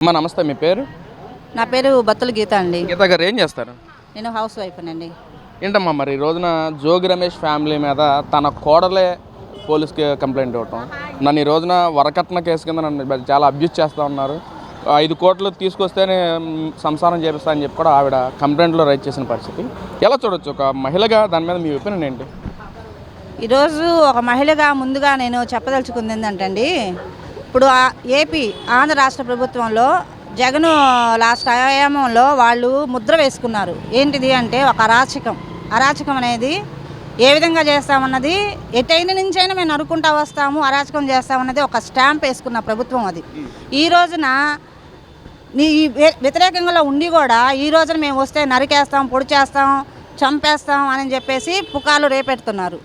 అమ్మా నమస్తే, మీ పేరు? నా పేరు బత్తుల గీత అండి. గీత గారు ఏం చేస్తారు? నేను హౌస్ వైఫ్ అండి. ఏంటమ్మా మరి ఈ రోజున జోగి రమేష్ ఫ్యామిలీ మీద తన కోడలే పోలీస్కి కంప్లైంట్ ఇవ్వటం, నన్ను ఈ రోజున వరకట్న కేసు కింద నన్ను చాలా అబ్యూజ్ చేస్తూ ఉన్నారు, 5 కోట్లు తీసుకొస్తేనే సంసారం చేపిస్తా అని చెప్పి కూడా ఆవిడ కంప్లైంట్లో రైట్ చేసిన పరిస్థితి ఎలా చూడొచ్చు ఒక మహిళగా? దాని మీద మీ ఒపీనియన్ ఏంటి? ఈరోజు ఒక మహిళగా ముందుగా నేను చెప్పదలుచుకుంది ఏంటంటే అండి, ఇప్పుడు ఏపీ ఆంధ్ర రాష్ట్ర ప్రభుత్వంలో జగన్ లాస్ట్ ఆయామంలో వాళ్ళు ముద్ర వేసుకున్నారు. ఏంటిది అంటే ఒక అరాచకం అనేది ఏ విధంగా చేస్తామన్నది, ఎటైన నుంచైనా మేము నరుకుంటా వస్తాము, అరాచకం చేస్తామన్నది ఒక స్టాంప్ వేసుకున్న ప్రభుత్వం అది. ఈ రోజున వ్యతిరేకంగా ఉండి కూడా ఈ రోజున మేము వస్తే నరికేస్తాం, పొడి చేస్తాం, చంపేస్తాం అని చెప్పేసి పుకార్లు రేపెడుతున్నారు.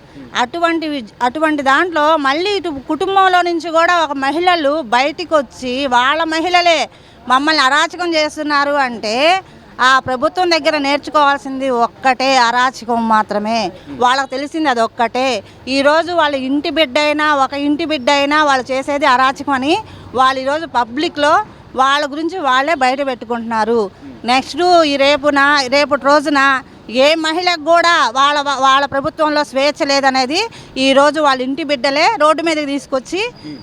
అటువంటి దాంట్లో మళ్ళీ ఇటు కుటుంబంలో నుంచి కూడా ఒక మహిళలు బయటికి వచ్చి వాళ్ళ మహిళలే మమ్మల్ని అరాచకం చేస్తున్నారు అంటే ఆ ప్రభుత్వం దగ్గర నేర్చుకోవాల్సింది ఒక్కటే, అరాచకం మాత్రమే. వాళ్ళకి తెలిసింది అది ఒక్కటే. ఈరోజు వాళ్ళ ఇంటి బిడ్డ అయినా వాళ్ళు చేసేది అరాచకం అని వాళ్ళు ఈరోజు పబ్లిక్లో వాళ్ళ గురించి వాళ్ళే బయట పెట్టుకుంటున్నారు. నెక్స్ట్ రేపటి రోజున ఏ మహిళకు కూడా వాళ్ళ ప్రభుత్వంలో స్వేచ్ఛ లేదనేది ఈరోజు వాళ్ళ ఇంటి బిడ్డలే రోడ్డు మీదకి తీసుకొచ్చి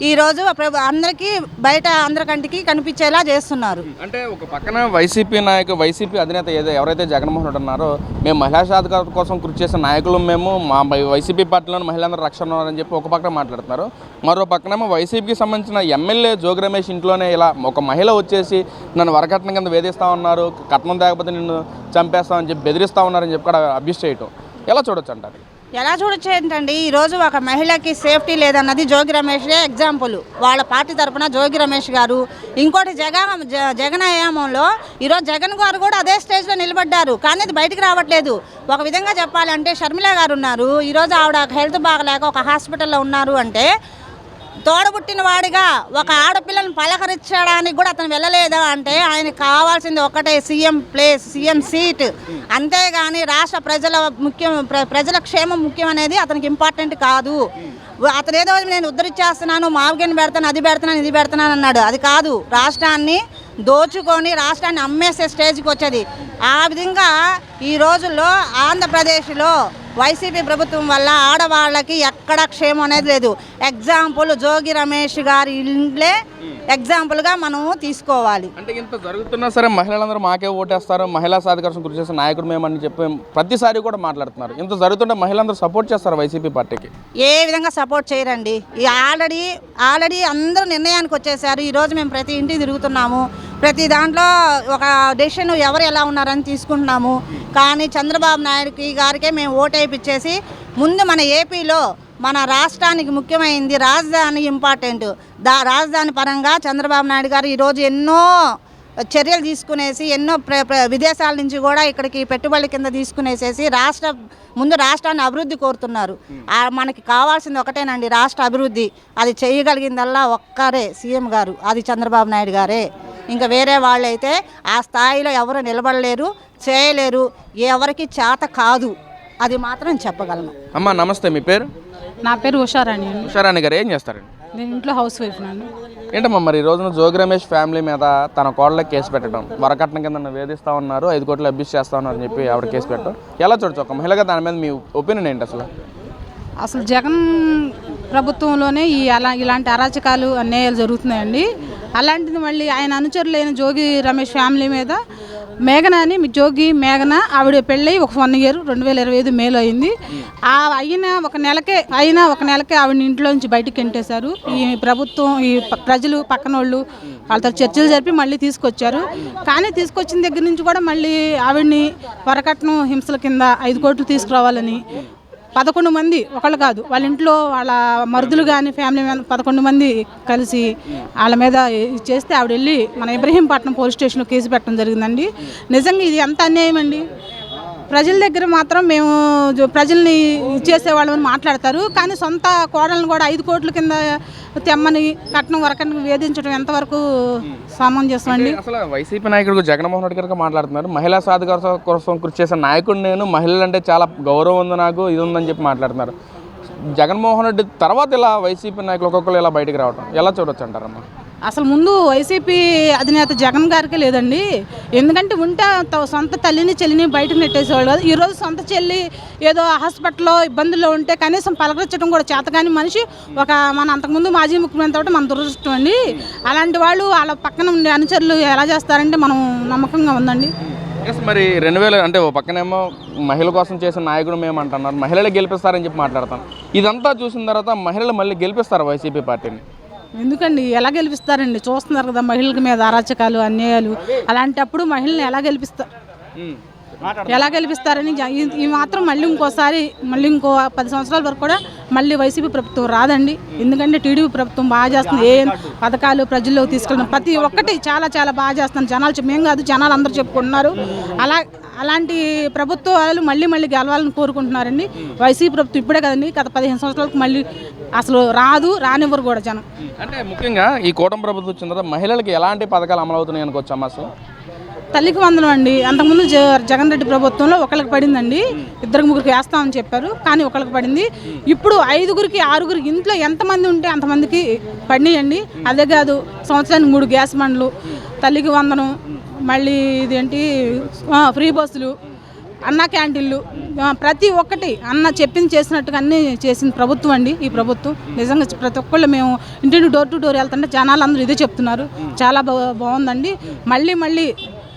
ఈరోజు అందరికీ బయట అందరికంటికి కనిపించేలా చేస్తున్నారు. అంటే ఒక పక్కన వైసీపీ అధినేత ఎవరైతే జగన్మోహన్ రెడ్డి ఉన్నారో, మేము మహిళా సాధికారత కోసం కృషి చేసిన నాయకులు, మేము మా వైసీపీ పార్టీలోని మహిళలందరూ రక్షణ ఉన్నారని చెప్పి ఒక పక్కన మాట్లాడుతున్నారు. మరో పక్కనేమో వైసీపీకి సంబంధించిన ఎమ్మెల్యే జోగి రమేష్ ఇంట్లోనే ఇలా ఒక మహిళ వచ్చేసి నన్ను వరకట్నం కింద వేధిస్తూ ఉన్నారు, కట్నం తేకపోతే నిన్ను చంపేస్తామని చెప్పి బెదిరిస్తూ ఉన్నారని చెప్పి కూడా అబ్యూస్ చేయటం ఎలా చూడొచ్చు అంటారు? ఎలా చూడొచ్చు ఏంటండి, ఈరోజు ఒక మహిళకి సేఫ్టీ లేదన్నది జోగి రమేషే ఎగ్జాంపుల్. వాళ్ళ పార్టీ తరఫున జోగి రమేష్ గారు, ఇంకోటి జగన్ హయాంలో ఈరోజు జగన్ గారు కూడా అదే స్టేజ్లో నిలబడ్డారు, కానీ అది బయటికి రావట్లేదు. ఒక విధంగా చెప్పాలంటే షర్మిల గారు ఉన్నారు, ఈరోజు ఆవిడ హెల్త్ బాగలేక ఒక హాస్పిటల్లో ఉన్నారు అంటే తోడబుట్టిన వాడిగా ఒక ఆడపిల్లని పలకరించడానికి కూడా అతను వెళ్ళలేదా అంటే ఆయనకు కావాల్సింది ఒక్కటే, సీఎం సీట్. అంతేగాని రాష్ట్ర ప్రజల క్షేమం ముఖ్యం అనేది అతనికి ఇంపార్టెంట్ కాదు. అతను ఏదో నేను ఉద్ధరించేస్తున్నాను, మావిగని పెడతాను, అది పెడతాను, ఇది పెడతాను అన్నాడు. అది కాదు, రాష్ట్రాన్ని దోచుకొని రాష్ట్రాన్ని అమ్మేసే స్టేజ్కి వచ్చేది. ఆ విధంగా ఈ రోజుల్లో ఆంధ్రప్రదేశ్లో వైసీపీ ప్రభుత్వం వల్ల ఆడవాళ్ళకి ఎక్కడ క్షేమం అనేది లేదు. ఎగ్జాంపుల్ జోగి రమేష్ గారి ఇళ్ళే ఎగ్జాంపుల్గా మనం తీసుకోవాలి. అంటే ఇంత జరుగుతున్నా సరే మహిళలందరూ మాకే ఓటేస్తారు, మహిళా సాధికారం కృషి చేసిన నాయకుడు మేమని చెప్పి ప్రతిసారి కూడా మాట్లాడుతున్నారు. ఇంత జరుగుతుంటే మహిళలందరూ సపోర్ట్ చేస్తారు వైసీపీ పార్టీకి? ఏ విధంగా సపోర్ట్ చేయరండి. ఆల్రెడీ అందరూ నిర్ణయానికి వచ్చేసారు. ఈరోజు మేము ప్రతి ఇంటికి తిరుగుతున్నాము, ప్రతి దాంట్లో ఒక డెసిషన్ ఎవరు ఎలా ఉన్నారని తీసుకుంటున్నాము. కానీ చంద్రబాబు నాయుడు గారికే మేము ఓటేపిచ్చేసి ముందు మన ఏపీలో మన రాష్ట్రానికి ముఖ్యమైనది రాజధాని ఇంపార్టెంట్. రాజధాని పరంగా చంద్రబాబు నాయుడు గారు ఈరోజు ఎన్నో చర్యలు తీసుకునేసి ఎన్నో విదేశాల నుంచి కూడా ఇక్కడికి పెట్టుబడుల కింద తీసుకునేసేసి ముందు రాష్ట్రాన్ని అభివృద్ధి కోరుతున్నారు. మనకి కావాల్సింది ఒకటేనండి, రాష్ట్ర అభివృద్ధి. అది చేయగలిగిందల్లా ఒక్కరే సీఎం గారు, అది చంద్రబాబు నాయుడు గారే. ఇంకా వేరే వాళ్ళైతే ఆ స్థాయిలో ఎవరు నిలబడలేరు, చేయలేరు, ఎవరికి చేత కాదు, అది మాత్రం చెప్పగలను. అమ్మా నమస్తే, మీ పేరు? నా పేరు ఉషారాణి. ఉషారాణి గారు ఏం చేస్తారండి? నేను ఇంట్లో హౌస్ వైఫ్ నాను. ఏంటమ్మా మరి ఈ రోజున జోగి రమేష్ ఫ్యామిలీ మీద తన కోడలకి కేసు పెట్టడం, వరకట్నం కింద వేధిస్తూ ఉన్నారు, 5 కోట్లు అబ్యూస్ చేస్తూ ఉన్నారు అని చెప్పి ఆవిడ కేసు పెట్టడం ఎలా చూడొచ్చు ఒక మహిళగా? దాని మీద మీ ఒపీనియన్ ఏంటి అసలు జగన్ ప్రభుత్వంలోనే ఇలాంటి అరాచకాలు అన్యాయాలు జరుగుతున్నాయండి. అలాంటిది మళ్ళీ ఆయన అనుచరులైన జోగి రమేష్ ఫ్యామిలీ మీద జోగి మేఘన ఆవిడ పెళ్ళి ఒక 1 year 2025 మేలో అయింది. అయిన ఒక నెలకే ఆవిడని ఇంట్లో నుంచి బయటికి ఎంటేశారు. ఈ ప్రభుత్వం, ఈ ప్రజలు పక్కన వాళ్ళతో చర్చలు జరిపి మళ్ళీ తీసుకొచ్చారు. కానీ తీసుకొచ్చిన దగ్గర నుంచి కూడా మళ్ళీ ఆవిడ్ని వరకట్నం హింసల కింద 5 కోట్లు తీసుకురావాలని 11 మంది, ఒకళ్ళు కాదు, వాళ్ళ ఇంట్లో వాళ్ళ మరుదులు కానీ ఫ్యామిలీ 11 మంది కలిసి వాళ్ళ మీద చేస్తే ఆవిడ వెళ్ళి మన ఇబ్రహీంపట్నం పోలీస్ స్టేషన్లో కేసు పెట్టడం జరిగిందండి. నిజంగా ఇది ఎంత అన్యాయం అండి. ప్రజల దగ్గర మాత్రం మేము ప్రజల్ని ఇచ్చేసేవాళ్ళని మాట్లాడతారు, కానీ సొంత కోడలను కూడా 5 కోట్ల కింద తెమ్మని కట్నం వరకట్నం వేధించడం ఎంతవరకు సమంజసం అండి? అసలు వైసీపీ నాయకుడు జగన్మోహన్ రెడ్డి గారు మాట్లాడుతున్నారు, మహిళా సాధికారత కోసం కృషి చేసిన నాయకుడు నేను, మహిళలంటే చాలా గౌరవం ఉంది నాకు, ఇది ఉందని చెప్పి మాట్లాడుతున్నారు. జగన్మోహన్ రెడ్డి తర్వాత ఇలా వైసీపీ నాయకులు ఒక్కొక్కరు ఇలా బయటికి రావడం ఎలా చూడొచ్చు అంటారమ్మా? అసలు ముందు వైసీపీ అధినేత జగన్ గారికి లేదండి. ఎందుకంటే ఉంటే సొంత తల్లిని చెల్లిని బయటకు నెట్టేసేవాళ్ళు కాదు. ఈరోజు సొంత చెల్లి ఏదో హాస్పిటల్లో ఇబ్బందుల్లో ఉంటే కనీసం పలకరించడం కూడా చేతకాని మనిషి మన అంతకుముందు మాజీ ముఖ్యమంత్రి ఒకటి మన దురదృష్టం అండి. అలాంటి వాళ్ళు వాళ్ళ పక్కన ఉండే అనుచరులు ఎలా చేస్తారంటే మనం నమ్మకంగా ఉందండి. మరి 2000 అంటే ఓ పక్కనేమో మహిళల కోసం చేసిన నాయకుడు మేము అంటున్నారు, మహిళలు గెలిపిస్తారని చెప్పి మాట్లాడతాం. ఇదంతా చూసిన తర్వాత మహిళలు మళ్ళీ గెలిపిస్తారు వైసీపీ పార్టీని? ఎందుకండి, ఎలా గెలిపిస్తారండి? చూస్తున్నారు కదా మహిళల మీద అరాచకాలు అన్యాయాలు. అలాంటప్పుడు మహిళల్ని ఎలా గెలిపిస్తారని ఈ మాత్రం మళ్ళీ ఇంకో 10 సంవత్సరాల వరకు కూడా మళ్ళీ వైసీపీ ప్రభుత్వం రాదండి. ఎందుకంటే టీడీపీ ప్రభుత్వం బాగా చేస్తుంది. ఏ పథకాలు ప్రజల్లోకి తీసుకెళ్ళడం ప్రతి ఒక్కటి చాలా చాలా బాగా చేస్తున్నాం. జనాలు మేము కాదు, జనాలు అందరూ చెప్పుకుంటున్నారు. అలాంటి ప్రభుత్వాలు మళ్ళీ గెలవాలని కోరుకుంటున్నారండి. వైసీపీ ప్రభుత్వం ఇప్పుడే కదండి, గత 15 సంవత్సరాలకు మళ్ళీ అసలు రానివ్వరు కూడా జనం. అంటే ముఖ్యంగా ఈ కూటమి ప్రభుత్వం వచ్చిన తర్వాత మహిళలకి ఎలాంటి పథకాలు అమలు అవుతున్నాయి అనుకోవచ్చమ్మా? అసలు తల్లికి వందనం అండి. అంతకుముందు జగన్ రెడ్డి ప్రభుత్వంలో ఒకళ్ళకి పడిందండి, 2-3కి వేస్తామని చెప్పారు, కానీ ఒకళ్ళకి పడింది. ఇప్పుడు 5గురికి 6గురికి ఇంట్లో ఎంతమంది ఉంటే అంతమందికి పడినాయండి. అదే కాదు, సంవత్సరానికి 3 గ్యాస్ బండ్లు, తల్లికి వందనం, మళ్ళీ ఇదేంటి ఫ్రీ బస్సులు, అన్న క్యాంటీన్లు, ప్రతి ఒక్కటి అన్న చెప్పింది చేసినట్టుగా అన్నీ చేసిన ప్రభుత్వం అండి ఈ ప్రభుత్వం. నిజంగా ప్రతి ఒక్కళ్ళు మేము ఇంటిని డోర్ టు డోర్ వెళ్తుంటే జనాలు అందరూ ఇదే చెప్తున్నారు. చాలా బాగుందండి. మళ్ళీ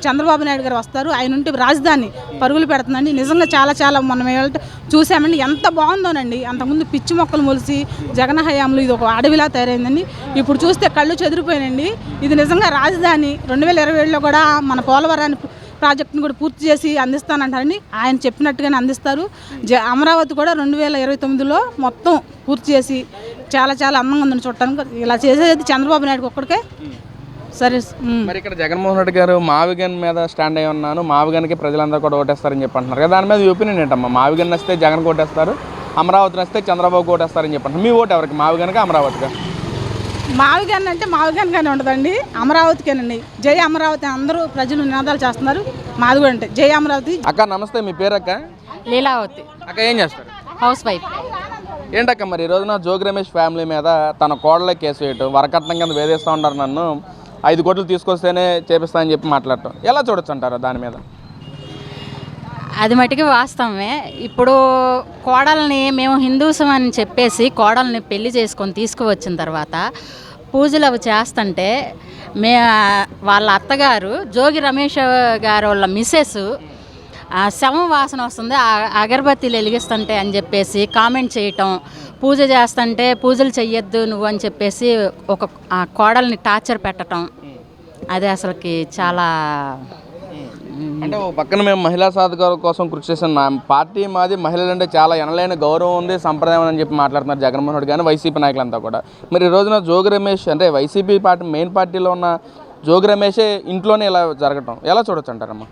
చంద్రబాబు నాయుడు గారు వస్తారు, ఆయన ఉంటే రాజధాని పరుగులు పెడుతుందండి. నిజంగా చాలా మనం చూసామండి, ఎంత బాగుందోనండి. అంతకుముందు పిచ్చి మొక్కలు మొలిసి జగన్ హయాంలో ఇది ఒక అడవిలా తయారైందండి. ఇప్పుడు చూస్తే కళ్ళు చెదిరిపోయినండి. ఇది నిజంగా రాజధాని 2027లో కూడా మన పోలవరాన్ని ప్రాజెక్టును కూడా పూర్తి చేసి అందిస్తానంటారని ఆయన చెప్పినట్టుగానే అందిస్తారు. అమరావతి కూడా 2029లో మొత్తం పూర్తి చేసి చాలా అందంగా ఉందని చూడటానికి ఇలా చేసేది చంద్రబాబు నాయుడు ఒక్కడికే సరే. మరి ఇక్కడ జగన్మోహన్ రెడ్డి గారు మావిగన్ మీద స్టాండ్ అయి ఉన్నాను, మావిగన్కి ప్రజలందరూ కూడా ఓటేస్తారని చెప్పి అంటున్నారు కదా, దాని మీద ఒపీనియన్ ఏంటమ్మా? మావిగన్ వస్తే జగన్ ఓటేస్తారు, అమరావతి వస్తే చంద్రబాబు ఓటేస్తారని చెప్పంటున్నారు. మీ ఓటు ఎవరికి, మావిగన్గా అమరావతిగా? మావిగన్ అంటే మావిగన్గానే ఉండదండి, అమరావతికేనండి. జై అమరావతి అందరూ ప్రజలు నినాదాలు చేస్తున్నారు. మాది కూడా అంటే జై అమరావతి. అక్క నమస్తే, మీ పేరు అక్క? లీలావతి. అక్క ఏం చేస్తారు? House wife. ఏంటక్క మరి ఈ రోజున జోగి రమేష్ ఫ్యామిలీ మీద తన కోడలే కేసు వేయటం, వరకట్నం కింద వేధిస్తూ ఉంటారు, నన్ను 5 కోట్లు తీసుకొస్తేనే చేపిస్తానని చెప్పి మాట్లాడటం ఎలా చూడొచ్చు అంటారు దాని మీద? అది మటుకు వాస్తవమే. ఇప్పుడు కోడల్ని మేము హిందూసం అని చెప్పేసి కోడల్ని పెళ్లి చేసుకొని తీసుకువచ్చిన తర్వాత పూజలు అవి చేస్తుంటే వాళ్ళ అత్తగారు జోగి రమేష్ గారు వాళ్ళ మిస్సెస్ శవం వాసన వస్తుంది, అగరబత్తీలు వెలిగిస్తుంటే అని చెప్పేసి కామెంట్ చేయటం, పూజ చేస్తుంటే పూజలు చెయ్యొద్దు నువ్వు అని చెప్పేసి ఒక కోడల్ని టార్చర్ పెట్టడం, అది అసలుకి చాలా. అంటే ఓ పక్కన మేము మహిళా సాధికారం కోసం కృషి చేసిన పార్టీ మాది, మహిళలంటే చాలా ఎనలేని గౌరవం ఉంది, సంప్రదాయం అని చెప్పి మాట్లాడుతున్నారు జగన్మోహన్ రెడ్డి కానీ వైసీపీ నాయకులంతా కూడా. మరి ఈ రోజున జోగి రమేష్ అంటే వైసీపీ పార్టీ మెయిన్ పార్టీలో ఉన్న జోగి రమేషే ఇంట్లోనే ఇలా జరగటం ఎలా చూడొచ్చు అంటారమ్మా?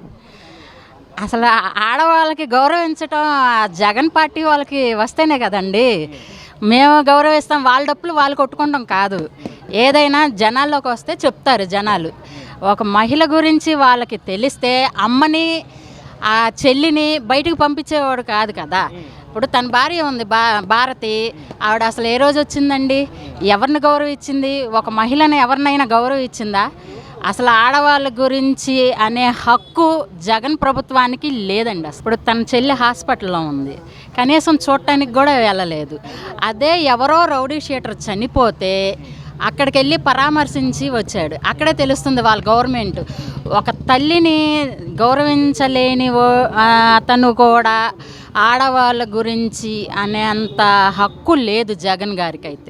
అసలు ఆడవాళ్ళకి గౌరవించటం జగన్ పార్టీ వాళ్ళకి వస్తేనే కదండి మేము గౌరవిస్తాం. వాళ్ళ డప్పులు వాళ్ళు కొట్టుకుంటాం కాదు, ఏదైనా జనాల్లోకి వస్తే చెప్తారు జనాలు. ఒక మహిళ గురించి వాళ్ళకి తెలిస్తే అమ్మని ఆ చెల్లిని బయటకు పంపించేవాడు కాదు కదా. ఇప్పుడు తన భార్య ఉంది భారతి, ఆవిడ అసలు ఏ రోజు వచ్చిందండి, ఎవరిని గౌరవించింది? ఒక మహిళని ఎవరినైనా గౌరవించిందా? అసలు ఆడవాళ్ళ గురించి అనే హక్కు జగన్ ప్రభుత్వానికి లేదండి. ఇప్పుడు తన చెల్లి హాస్పిటల్లో ఉంది, కనీసం చూడటానికి కూడా వెళ్ళలేదు. అదే ఎవరో రౌడీ షీటర్ చనిపోతే అక్కడికి వెళ్ళి పరామర్శించి వచ్చాడు. అక్కడే తెలుస్తుంది వాళ్ళ గవర్నమెంట్ ఒక తల్లిని గౌరవించలేని అతను కూడా ఆడవాళ్ళ గురించి అనేంత హక్కు లేదు జగన్ గారికి అయితే.